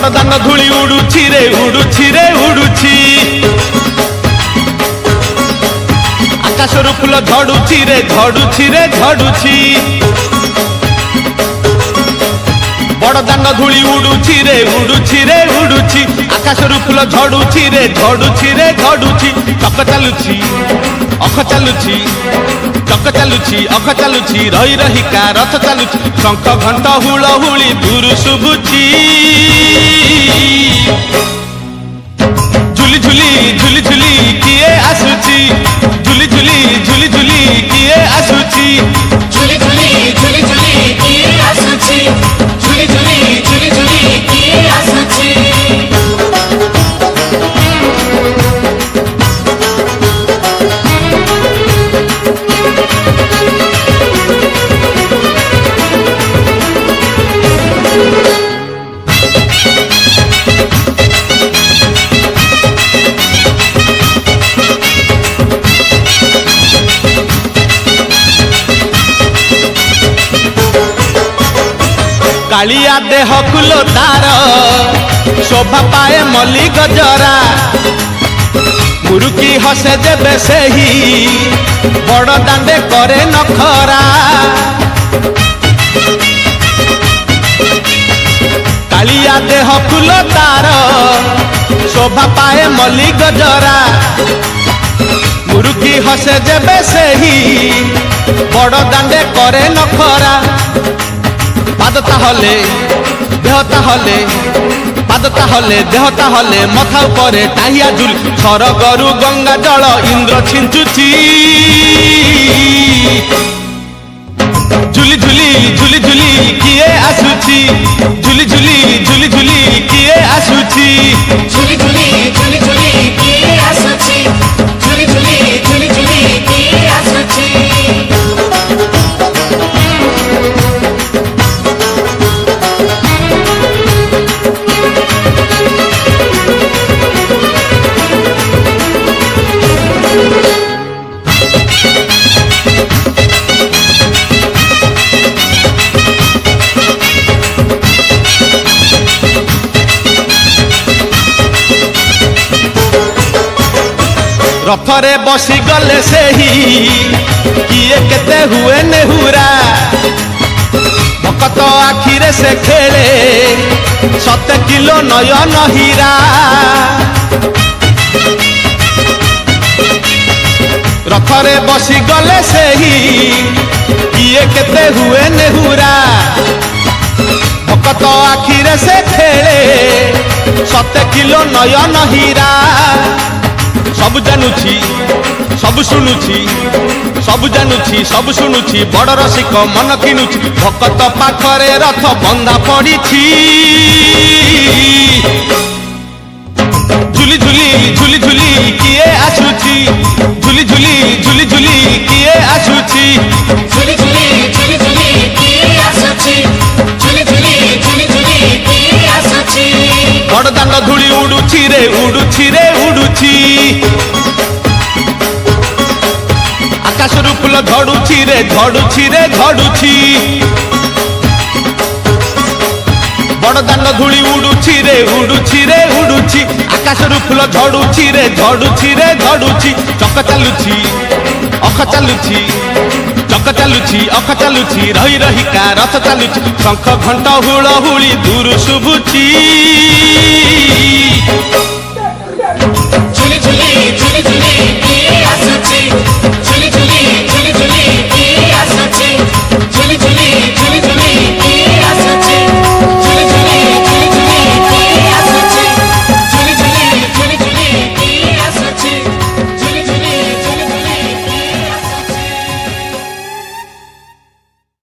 बड़दान धूली उड़ुछि रे उड़ुछि रे उड़ुछि आकाशरू फूल झड़ुछि रे झड़ुछि रे झड़ुछि बड़दान धूली उड़ुछि रे उड़ुछि रे उड़ुछि आकाशरू फूल झड़ुछि रे झड़ुछि रे झड़ुछि चक चालुछि अख चालुछि चक चालुछि अख चालुछि रही रहिका रथ चालुछि शंख घंट हुलहुली दूर शुभुछि झुली झुली झुली झुली किए आसुछि झुली झुली झुली झुली किए आसुछि झुली झुली झुली झुली किए आसुछि झुली झुली झुली झुली किए आसुछि कालिया देह कुलो तार शोभा पाए मल्ली गजरा मुरुकी हसे जेबे सेही बड़ दांडे करे नखरा कालिया देह कुलो तार शोभा पाए मल्ली गजरा मुरुकी हसे जेबे सेही बड़ दांडे करे नखरा पाद ताहले देह ताहले पाद ताहले देह ताहले मथा उपरे टाहिया झुल सरगरु गंगा जल इंद्र छिंचुची झुली झुली झुली झुली किए आसुची झुली झुली झुली झुली किए आसुची झुली झुली झुली झुली किए आसुछि झुली झुली झुली झुली किए आसुछि रथरे बसी गले सेही किए केते हुए नेहुरा भकत आखिरे से खेले 7 किलो नयन हीरा रथरे बसी गले सेही किए केते हुए नेहुरा भकत आखिरे से खेले 7 किलो नयन हीरा सब जानुछि सब शुणुछि सब जानुछि सब शुणुछि बड़ रसिक मन किनुछि भकत पाखरे रथ बंधा पड़िछि झुली झुली झुली झुली किए आसुछि झुली झुली झुली झुली किए आसुछि झुली झुली झुली झुली किए आसुछि झुली झुली झुली झुली किए आसुछि बड़दान धूली उड़ुछि रे उड़ुछि रे उड़ुछि आकाशरू फूल झड़ुछि रे झड़ुछि रे झड़ुछि बड़दान धूली उड़ुछि रे उड़ुछि रे उड़ुछि आकाशरू फूल झड़ुछि रे झड़ुछि रे झड़ुछि चक चालुछि अख चालुछि चक चालुछि अख चालुछि रही रहिका रथ चालुछि शंख घंट हुलहुली दूर शुभुछि झुली झुली झुली झुली किए आसुछि